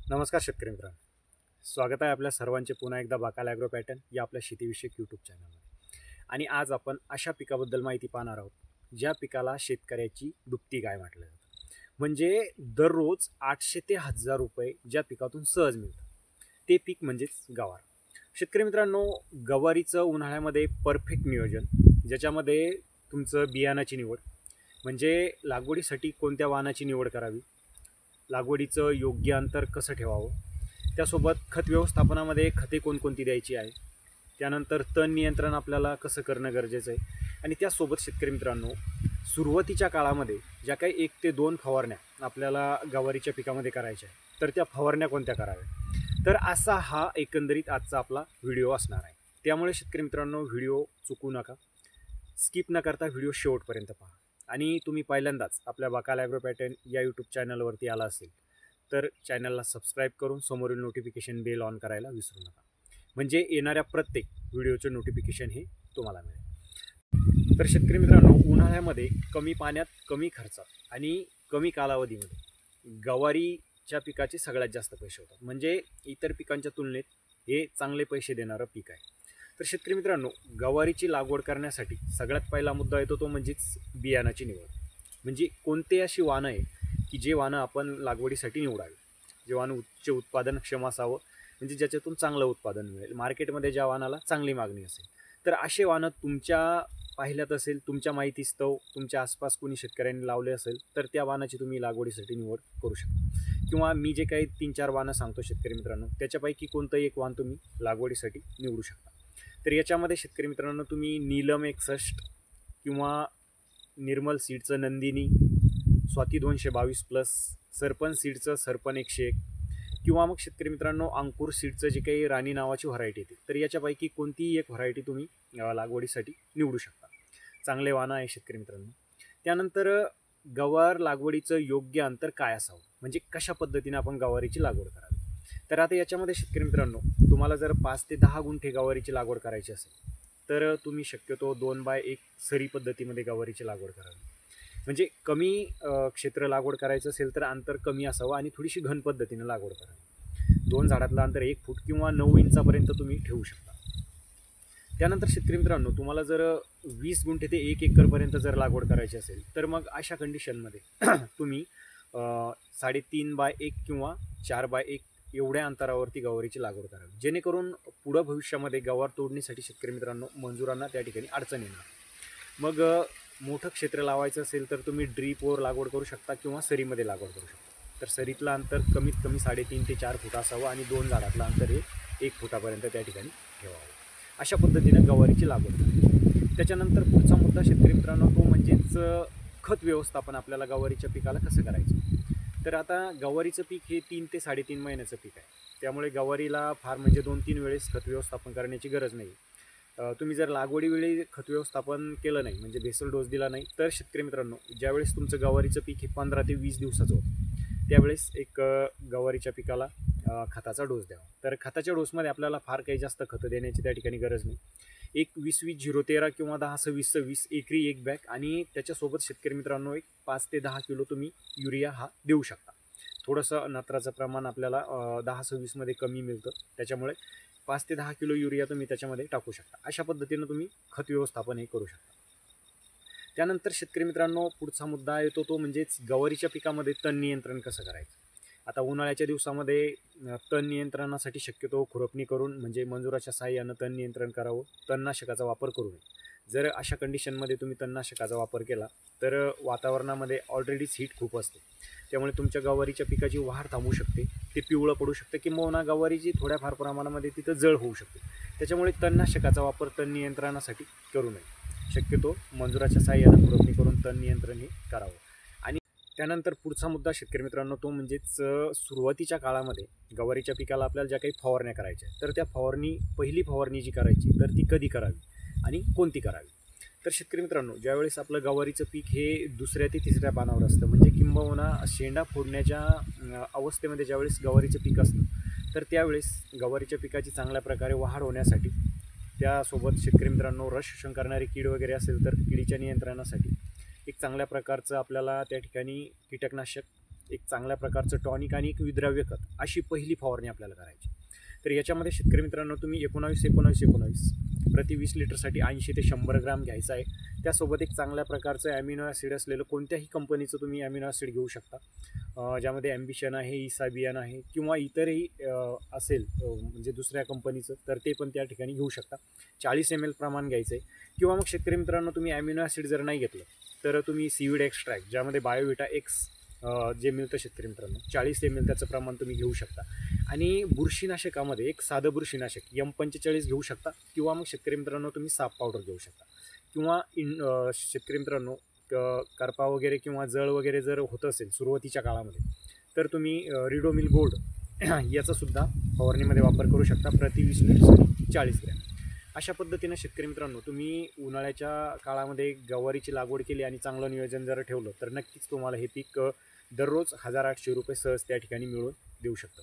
नमस्कार शेतकरी मित्रांनो, स्वागत आहे आपल्या सर्वांचे पुन्हा एकदा बाकाल ॲग्रो पॅटर्न या आपल्या शेतीविषयक यूट्यूब चॅनलवर. आणि आज आपण अशा पिकाबद्दल माहिती पाहणार आहोत ज्या पिकाला शेतकऱ्याची दुपटी गाय म्हटलं जातं. म्हणजे दररोज 800 ते 1000 रुपये ज्या पिकातून सहज मिळतात ते पीक म्हणजेच गवार. शेतकरी मित्रांनो, गवारीचं उन्हाळ्यामध्ये परफेक्ट नियोजन, ज्याच्यामध्ये तुमचं बियाणाची निवड म्हणजे लागवडीसाठी कोणत्या वाहनाची निवड करावी, लागवडीचं योग्य अंतर कसं ठेवावं, त्यासोबत खत व्यवस्थापनामध्ये खते कोणकोणती द्यायची आहे, त्यानंतर तण नियंत्रण आपल्याला कसं करणं गरजेचं आहे, आणि त्यासोबत शेतकरी मित्रांनो, सुरुवातीच्या काळामध्ये ज्या काही 1 ते 2 फवारण्या आपल्याला गवारीच्या पिकामध्ये करायच्या आहे, तर त्या फवारण्या कोणत्या कराव्या, तर असा हा एकंदरीत आजचा आपला व्हिडिओ असणार आहे. त्यामुळे शेतकरी मित्रांनो, व्हिडिओ चुकू नका, स्किप न करता व्हिडिओ शेवटपर्यंत पहा. आणि तुम्ही पहिल्यांदाच आपल्या बाकाल ॲग्रो पॅटर्न या यूट्यूब चॅनलवरती आला असेल तर चॅनलला सबस्क्राईब करून समोरील नोटिफिकेशन बेल ऑन करायला विसरू नका, म्हणजे येणाऱ्या प्रत्येक व्हिडिओचं नोटिफिकेशन हे तुम्हाला मिळेल. तर शेतकरी मित्रांनो, उन्हाळ्यामध्ये कमी पाण्यात, कमी खर्चात आणि कमी कालावधीमध्ये गवारीच्या पिकाचे सगळ्यात जास्त पैसे होतात. म्हणजे इतर पिकांच्या तुलनेत हे चांगले पैसे देणारं पीक आहे. तर शेतकरी मित्रांनो, गवारीची लागवड करण्यासाठी सगळ्यात पहिला मुद्दा येतो तो म्हणजेच बियाणाची निवड. म्हणजे कोणते अशी वाहनं आहे की जे वाहनं आपण लागवडीसाठी निवडावे, जे वाहन उच्च उत्पादनक्षम असावं, म्हणजे ज्याच्यातून चांगलं उत्पादन मिळेल, मार्केटमध्ये ज्या वाहनाला चांगली मागणी असेल, तर असे वाहनं तुमच्या पाहिल्यात असेल, तुमच्या माहितीस्तव तुमच्या आसपास कोणी शेतकऱ्यांनी लावले असेल तर त्या वाहनाची तुम्ही लागवडीसाठी निवड करू शकता. किंवा मी जे काही 3-4 वाहनं सांगतो शेतकरी मित्रांनो, त्याच्यापैकी कोणतंही एक वाहन तुम्ही लागवडीसाठी निवडू शकता. तर याच्यामध्ये शेतकरी मित्रांनो, तुम्ही नीलम 61 किंवा निर्मल सीडचं नंदिनी, स्वाती 222+, सरपण सीडचं सरपण 101, किंवा मग शेतकरी मित्रांनो अंकुर सीडचं जे काही राणी नावाची व्हरायटी येते, तर याच्यापैकी कोणतीही एक व्हरायटी तुम्ही लागवडीसाठी निवडू शकता. चांगले वाहनं आहे शेतकरी मित्रांनो. त्यानंतर गवार लागवडीचं योग्य अंतर काय असावं, म्हणजे कशा पद्धतीने आपण गवारीची लागवड करावी. तर आता याच्यामध्ये शेतकरी मित्रांनो, तुम्हाला जर 5 ते 10 गुंठे गवारीची लागवड करायची असेल तर तुम्ही शक्यतो 2x1 सरी पद्धतीमध्ये गवारीची लागवड करावी. म्हणजे कमी क्षेत्र लागवड करायचं असेल तर अंतर कमी असावं आणि थोडीशी घन पद्धतीने लागवड करावी. 2 झाडातलं अंतर 1 फूट किंवा 9 इंचापर्यंत तुम्ही ठेवू शकता. त्यानंतर शेतकरी मित्रांनो, तुम्हाला जर 20 गुंठे ते 1 एकरपर्यंत जर लागवड करायची असेल तर मग अशा कंडिशनमध्ये तुम्ही 3.5x1 किंवा 4x1 एवढ्या अंतरावरती गवारीची लागवड करावी, जेणेकरून पुढं भविष्यामध्ये गवार तोडणीसाठी शेतकरी मित्रांनो मजुरांना त्या ठिकाणी अडचण येणार. मग मोठं क्षेत्र लावायचं असेल तर तुम्ही ड्रीपवर लागवड करू शकता किंवा सरीमध्ये लागवड करू शकता. तर सरीतलं अंतर कमीत कमी 3.5 ते 4 फूट असावं आणि 2 झाडातलं अंतर हे 1 फुटापर्यंत त्या ठिकाणी ठेवावं. अशा पद्धतीनं गवारीची लागवड करावी. त्याच्यानंतर पुढचा मुद्दा शेतकरी मित्रांनो, तो म्हणजेच खत व्यवस्थापन आपल्याला गवारीच्या पिकाला कसं करायचं. तर आता गवारीचं पीक हे 3 ते 3.5 महिन्याचं पीक आहे, त्यामुळे गवारीला फार म्हणजे 2-3 वेळेस खत व्यवस्थापन करण्याची गरज नाही. तुम्ही जर लागवडीवेळी खत व्यवस्थापन केलं नाही, म्हणजे बेसल डोस दिला नाही, तर शेतकरी मित्रांनो, ज्यावेळेस तुमचं गवारीचं पीक हे 15 ते 20 दिवसाचं होतं त्यावेळेस एक गवारीच्या पिकाला खताचा डोस द्यावा. तर खताच्या डोसमध्ये आपल्याला फार काही जास्त खतं देण्याची त्या ठिकाणी गरज नाही. एक 20-20-0-13 किंवा 10-26-26 एकरी 1 बॅग, आणि त्याच्यासोबत शेतकरी मित्रांनो एक 5 ते 10 किलो तुम्ही युरिया हा देऊ शकता. थोडंसं नत्राचं प्रमाण आपल्याला 10-26 कमी मिळतं, त्याच्यामुळे 5 ते 10 किलो युरिया तुम्ही त्याच्यामध्ये टाकू शकता. अशा पद्धतीनं तुम्ही खत व्यवस्थापन हे करू शकता. त्यानंतर शेतकरी मित्रांनो, पुढचा मुद्दा येतो तो म्हणजेच गवारीच्या पिकामध्ये तण नियंत्रण कसं करायचं. आता उन्हाळ्याच्या दिवसामध्ये तण नियंत्रणासाठी शक्यतो खुरपणी करून म्हणजे मंजुराच्या साहाय्यानं तण नियंत्रण करावं, तणनाशकाचा वापर करू नये. जर अशा कंडिशनमध्ये तुम्ही तणनाशकाचा वापर केला तर वातावरणामध्ये ऑलरेडीच हीट खूप असते, त्यामुळे तुमच्या गवारीच्या पिकाची वाढ थांबू शकते, ते पिवळं पडू शकते, किंवा गवारीची थोड्याफार प्रमाणामध्ये तिथं जळ होऊ शकते. त्याच्यामुळे तणनाशकाचा वापर तण नियंत्रणासाठी करू नये. शक्यतो मंजुराच्या साहाय्यानं खुरपणी करून तण नियंत्रण हे करावं. आणि त्यानंतर पुढचा मुद्दा शेतकरी मित्रांनो, तो म्हणजेच सुरुवातीच्या काळामध्ये गवारीच्या पिकाला आपल्याला ज्या काही फवारण्या करायच्या तर त्या पहिली फवारणी जी करायची तर ती कधी करावी आणि कोणती करावी. तर शेतकरी मित्रांनो, ज्यावेळेस आपलं गवारीचं पीक हे 2ऱ्या ते 3ऱ्या पानावर असतं, म्हणजे किंबहुना शेंडा फोडण्याच्या अवस्थेमध्ये ज्यावेळेस गवारीचं पीक असतं, तर त्यावेळेस गवारीच्या पिकाची चांगल्या प्रकारे वाढ होण्यासाठी, त्यासोबत शेतकरी मित्रांनो रस शोषण करणारी कीड वगैरे असेल तर किडीच्या नियंत्रणासाठी एक चांगल्या प्रकारचं आपल्याला त्या ठिकाणी कीटकनाशक एक चांगल्या प्रकारचं टॉनिक आणि एक विद्राव्य खत अशी पहिली फवारणी आपल्याला करायची. तर याच्यामध्ये शेतकरी मित्रांनो तुम्ही 19-19-19 प्रति 20 लिटरसाठी 80 ते 100 ग्रॅम घ्यायचं आहे. त्यासोबत एक चांगल्या प्रकारचं ॲमिनो ॲसिड असलेलं कोणत्याही कंपनीचं तुम्ही ॲमिनो ॲसिड घेऊ शकता. ज्यामध्ये ॲम्बिशन आहे, इसाबियान आहे किंवा इतरही असेल म्हणजे दुसऱ्या कंपनीचं, तर ते पण त्या ठिकाणी घेऊ शकता. 40 ml प्रमाण घ्यायचं आहे. किंवा मग शेतकरी मित्रांनो तुम्ही ॲमिनो ॲसिड जर नाही घेतलं तर तुम्ही सीविड एक्स्ट्रॅक्ट ज्यामध्ये बायोविटा एक्स जे मिळतं शेतकरी मित्रांनो 40 ml त्याचं प्रमाण तुम्ही घेऊ शकता. आणि बुरशीनाशकामध्ये एक साधं बुरशीनाशक M45 घेऊ शकता किंवा मग शेतकरी मित्रांनो तुम्ही साप पावडर घेऊ शकता. किंवा शेतकरी मित्रांनो करपा वगैरे किंवा जळ वगैरे जर होत असेल सुरुवातीच्या काळामध्ये तर तुम्ही रिडोमिल गोल्ड याचासुद्धा फवारणीमध्ये वापर करू शकता प्रति 20 लिटरसाठी 40 ग्रॅम. अशा पद्धतीनं शेतकरी मित्रांनो तुम्ही उन्हाळ्याच्या काळामध्ये गवारीची लागवड केली आणि चांगलं नियोजन जर ठेवलं तर नक्कीच तुम्हाला हे पीक दररोज 1800 रुपये सहज त्या ठिकाणी मिळवून देऊ शकतं.